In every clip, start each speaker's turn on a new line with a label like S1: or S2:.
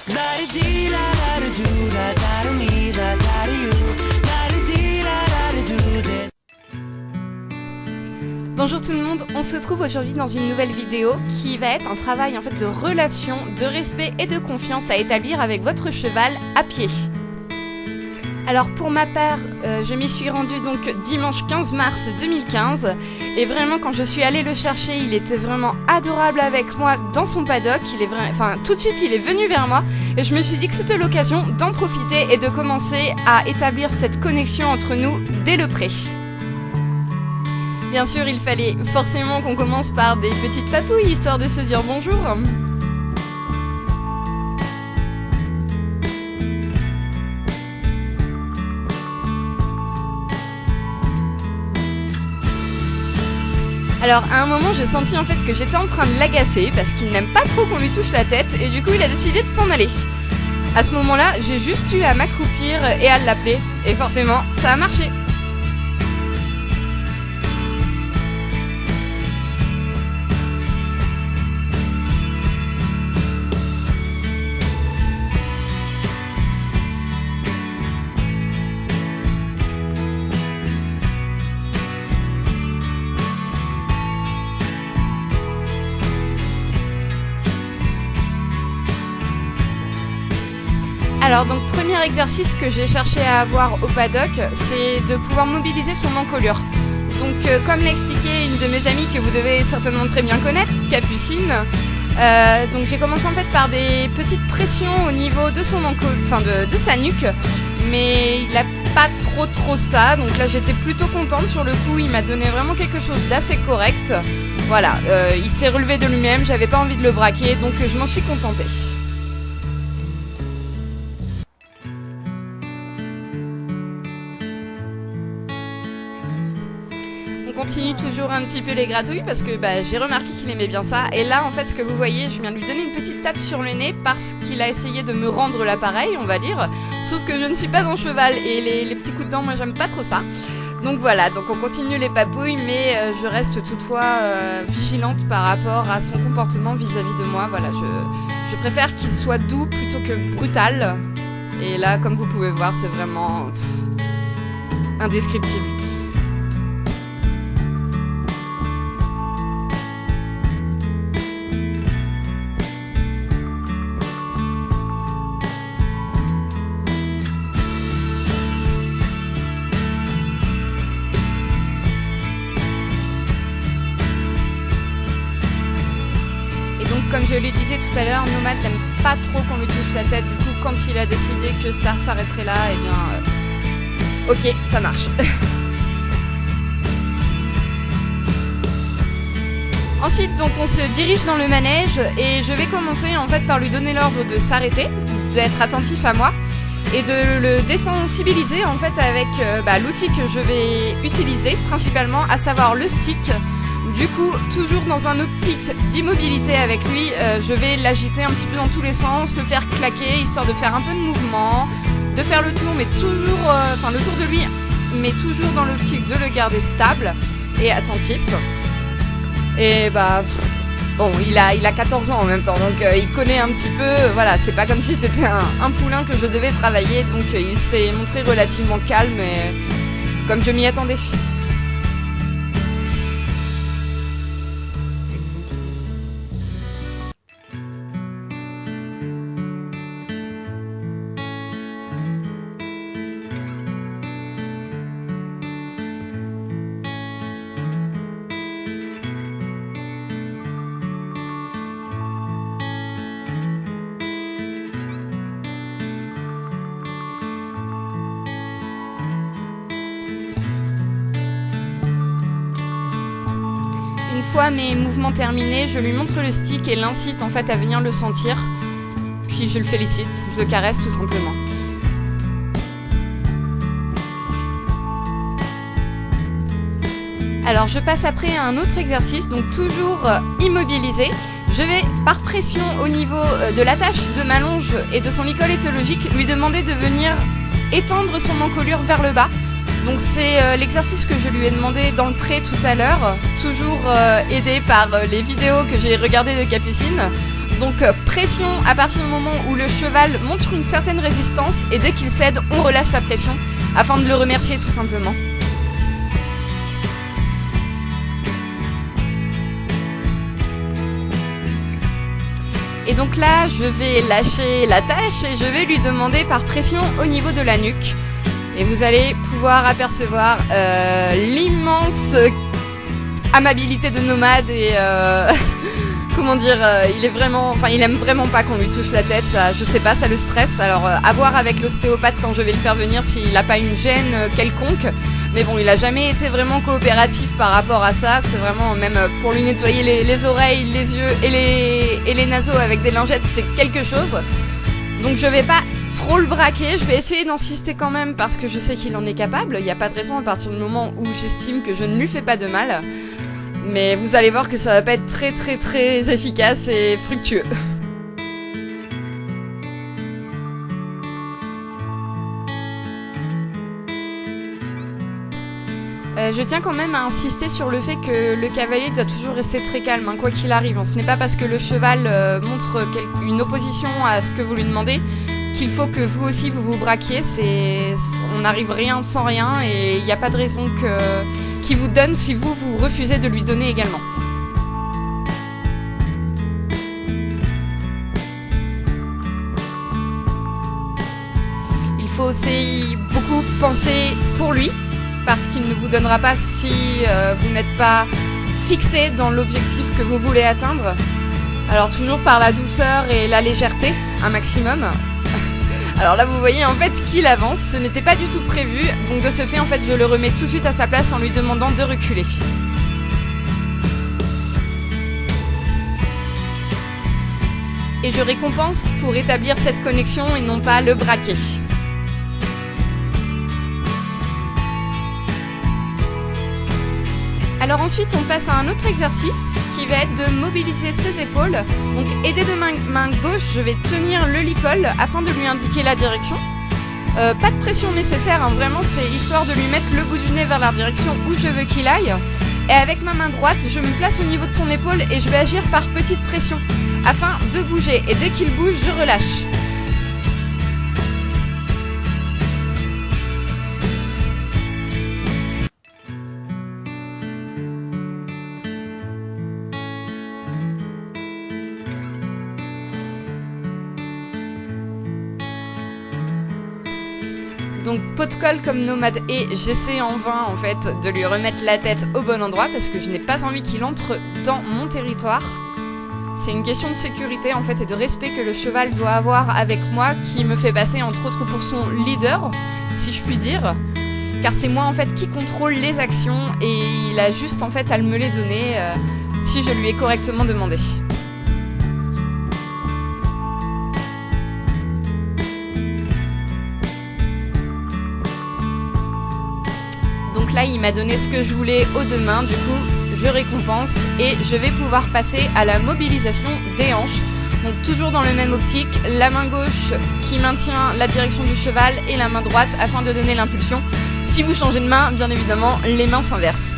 S1: Bonjour tout le monde, on se retrouve aujourd'hui dans une nouvelle vidéo qui va être un travail en fait de relation, de respect et de confiance à établir avec votre cheval à pied. Alors pour ma part, je m'y suis rendue donc dimanche 15 mars 2015 et vraiment quand je suis allée le chercher, il était vraiment adorable avec moi dans son paddock. Tout de suite il est venu vers moi et je me suis dit que c'était l'occasion d'en profiter et de commencer à établir cette connexion entre nous dès le pré. Bien sûr, il fallait forcément qu'on commence par des petites papouilles histoire de se dire bonjour. Alors à un moment j'ai senti en fait que j'étais en train de l'agacer parce qu'il n'aime pas trop qu'on lui touche la tête et du coup il a décidé de s'en aller. À ce moment-là j'ai juste eu à m'accroupir et à l'appeler et forcément ça a marché. Alors donc premier exercice que j'ai cherché à avoir au paddock, c'est de pouvoir mobiliser son encolure. Donc comme l'a expliqué une de mes amies que vous devez certainement très bien connaître, Capucine, donc j'ai commencé en fait par des petites pressions au niveau de son de sa nuque, mais il n'a pas trop ça, donc là j'étais plutôt contente sur le coup, il m'a donné vraiment quelque chose d'assez correct. Voilà, il s'est relevé de lui-même, j'avais pas envie de le braquer, donc je m'en suis contentée. On continue toujours un petit peu les gratouilles parce que j'ai remarqué qu'il aimait bien ça. Et là en fait ce que vous voyez, je viens de lui donner une petite tape sur le nez parce qu'il a essayé de me rendre l'appareil, on va dire. Sauf que je ne suis pas un cheval et les petits coups de dents, moi j'aime pas trop ça. Donc voilà, donc on continue les papouilles mais je reste toutefois vigilante par rapport à son comportement vis-à-vis de moi. Voilà, je préfère qu'il soit doux plutôt que brutal. Et là comme vous pouvez voir c'est vraiment indescriptible. Comme je le disais tout à l'heure, Nomade n'aime pas trop qu'on lui touche la tête. Du coup, quand il a décidé que ça s'arrêterait là, eh bien, ok, ça marche. Ensuite, donc, on se dirige dans le manège et je vais commencer en fait par lui donner l'ordre de s'arrêter, d'être attentif à moi et de le désensibiliser en fait avec l'outil que je vais utiliser principalement, à savoir le stick. Du coup, toujours dans un optique d'immobilité avec lui, je vais l'agiter un petit peu dans tous les sens, le faire claquer, histoire de faire un peu de mouvement, de faire le tour, mais toujours, le tour de lui, mais toujours dans l'optique de le garder stable et attentif. Et bon, il a 14 ans en même temps, donc il connaît un petit peu, voilà, c'est pas comme si c'était un poulain que je devais travailler, donc il s'est montré relativement calme et comme je m'y attendais. Une fois mes mouvements terminés, je lui montre le stick et l'incite en fait à venir le sentir. Puis je le félicite, je le caresse tout simplement. Alors je passe après à un autre exercice, donc toujours immobilisé. Je vais par pression au niveau de l'attache de ma longe et de son licol éthologique lui demander de venir étendre son encolure vers le bas. Donc c'est l'exercice que je lui ai demandé dans le pré tout à l'heure, toujours aidé par les vidéos que j'ai regardées de Capucine. Donc pression à partir du moment où le cheval montre une certaine résistance, et dès qu'il cède, on relâche la pression afin de le remercier tout simplement. Et donc là, je vais lâcher la tâche et je vais lui demander par pression au niveau de la nuque. Et vous allez pouvoir apercevoir l'immense amabilité de Nomade et comment dire, il aime vraiment pas qu'on lui touche la tête. Ça, je sais pas, ça le stresse. Alors à voir avec l'ostéopathe quand je vais le faire venir s'il n'a pas une gêne quelconque. Mais bon, il a jamais été vraiment coopératif par rapport à ça. C'est vraiment, même pour lui nettoyer les oreilles, les yeux et les naseaux avec des lingettes, c'est quelque chose. Donc je vais pas trop le braquer, je vais essayer d'insister quand même parce que je sais qu'il en est capable. Il n'y a pas de raison à partir du moment où j'estime que je ne lui fais pas de mal. Mais vous allez voir que ça va pas être très très très efficace et fructueux. Je tiens quand même à insister sur le fait que le cavalier doit toujours rester très calme, hein, quoi qu'il arrive. Ce n'est pas parce que le cheval montre une opposition à ce que vous lui demandez qu'il faut que vous aussi vous vous braquiez. On n'arrive rien sans rien et il n'y a pas de raison qu'il vous donne si vous refusez de lui donner également. Il faut aussi beaucoup penser pour lui, parce qu'il ne vous donnera pas si vous n'êtes pas fixé dans l'objectif que vous voulez atteindre. Alors toujours par la douceur et la légèreté, un maximum. Alors là vous voyez en fait qu'il avance, ce n'était pas du tout prévu, donc de ce fait en fait je le remets tout de suite à sa place en lui demandant de reculer. Et je récompense pour établir cette connexion et non pas le braquer. Alors ensuite on passe à un autre exercice qui va être de mobiliser ses épaules. Donc aidé de main gauche, je vais tenir le licol afin de lui indiquer la direction. Pas de pression nécessaire, hein, vraiment c'est histoire de lui mettre le bout du nez vers la direction où je veux qu'il aille. Et avec ma main droite, je me place au niveau de son épaule et je vais agir par petite pression afin de bouger. Et dès qu'il bouge, je relâche. Donc pot de colle comme Nomade et j'essaie en vain en fait de lui remettre la tête au bon endroit parce que je n'ai pas envie qu'il entre dans mon territoire. C'est une question de sécurité en fait et de respect que le cheval doit avoir avec moi qui me fait passer entre autres pour son leader, si je puis dire. Car c'est moi en fait qui contrôle les actions et il a juste en fait à me les donner si je lui ai correctement demandé. Donc là, il m'a donné ce que je voulais aux deux mains, du coup, je récompense et je vais pouvoir passer à la mobilisation des hanches. Donc toujours dans le même optique, la main gauche qui maintient la direction du cheval et la main droite afin de donner l'impulsion. Si vous changez de main, bien évidemment, les mains s'inversent.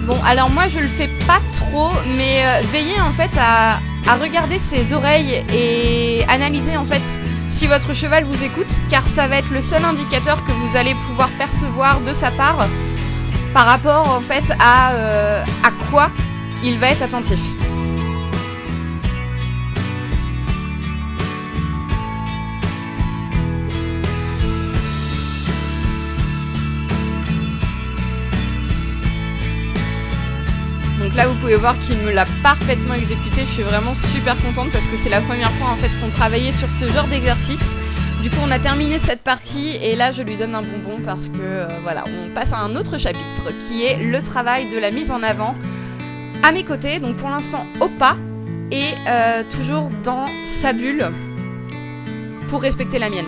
S1: Bon, alors moi, je le fais pas trop, mais veillez en fait à regarder ses oreilles et analyser en fait si votre cheval vous écoute, car ça va être le seul indicateur que vous allez pouvoir percevoir de sa part par rapport en fait à quoi il va être attentif. Donc là vous pouvez voir qu'il me l'a parfaitement exécuté, je suis vraiment super contente parce que c'est la première fois en fait qu'on travaillait sur ce genre d'exercice. Du coup on a terminé cette partie et là je lui donne un bonbon parce que voilà, on passe à un autre chapitre qui est le travail de la mise en avant à mes côtés, donc pour l'instant au pas et toujours dans sa bulle pour respecter la mienne.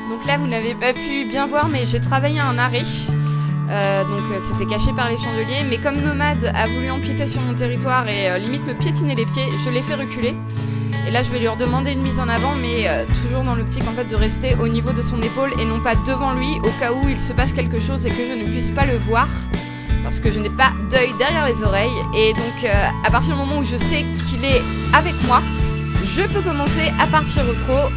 S1: Donc là vous n'avez pas pu bien voir mais j'ai travaillé un arrêt, donc c'était caché par les chandeliers, mais comme Nomade a voulu empiéter sur mon territoire et limite me piétiner les pieds, je l'ai fait reculer. Et là je vais lui redemander une mise en avant, mais toujours dans l'optique en fait de rester au niveau de son épaule et non pas devant lui, au cas où il se passe quelque chose et que je ne puisse pas le voir, parce que je n'ai pas d'œil derrière les oreilles. Et donc à partir du moment où je sais qu'il est avec moi, je peux commencer à partir au trot.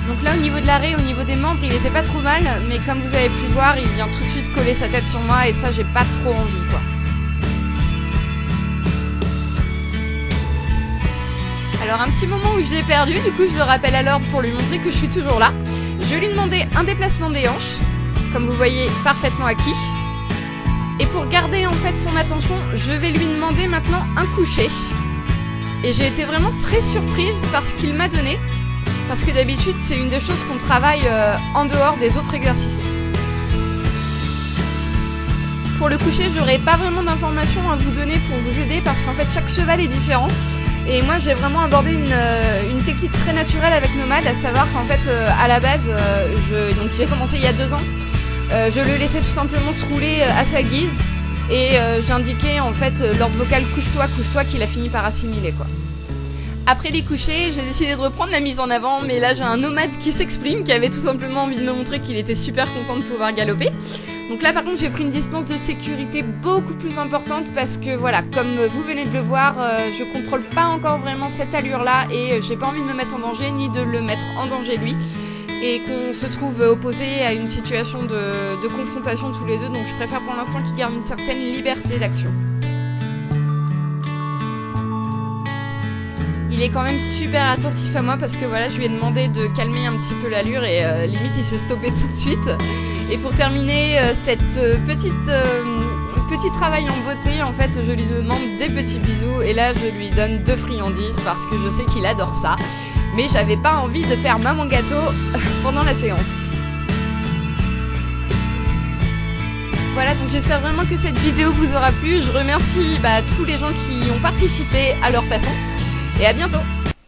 S1: Donc là au niveau de l'arrêt, au niveau des membres, il était pas trop mal, mais comme vous avez pu voir, il vient tout de suite coller sa tête sur moi et ça j'ai pas trop envie quoi. Alors un petit moment où je l'ai perdu, du coup je le rappelle à l'ordre pour lui montrer que je suis toujours là. Je lui ai demandé un déplacement des hanches, comme vous voyez parfaitement acquis. Et pour garder en fait son attention, je vais lui demander maintenant un coucher. Et j'ai été vraiment très surprise par ce qu'il m'a donné. Parce que d'habitude, c'est une des choses qu'on travaille en dehors des autres exercices. Pour le coucher, j'aurai pas vraiment d'informations à vous donner pour vous aider parce qu'en fait, chaque cheval est différent. Et moi, j'ai vraiment abordé une technique très naturelle avec Nomade, à savoir qu'en fait, à la base, donc j'ai commencé il y a 2 ans. Je le laissais tout simplement se rouler à sa guise et j'indiquais en fait l'ordre vocal couche-toi qu'il a fini par assimiler quoi. Après les couchers, j'ai décidé de reprendre la mise en avant, mais là j'ai un nomade qui s'exprime, qui avait tout simplement envie de me montrer qu'il était super content de pouvoir galoper. Donc là par contre j'ai pris une distance de sécurité beaucoup plus importante parce que voilà, comme vous venez de le voir, je contrôle pas encore vraiment cette allure là et j'ai pas envie de me mettre en danger ni de le mettre en danger lui. Et qu'on se trouve opposé à une situation de confrontation tous les deux, donc je préfère pour l'instant qu'il garde une certaine liberté d'action. Il est quand même super attentif à moi parce que voilà, je lui ai demandé de calmer un petit peu l'allure et limite il s'est stoppé tout de suite. Et pour terminer cette petit travail en beauté, en fait, je lui demande des petits bisous et là je lui donne 2 friandises parce que je sais qu'il adore ça. Mais j'avais pas envie de faire maman gâteau pendant la séance. Voilà, donc j'espère vraiment que cette vidéo vous aura plu. Je remercie tous les gens qui ont participé à leur façon. Et à bientôt!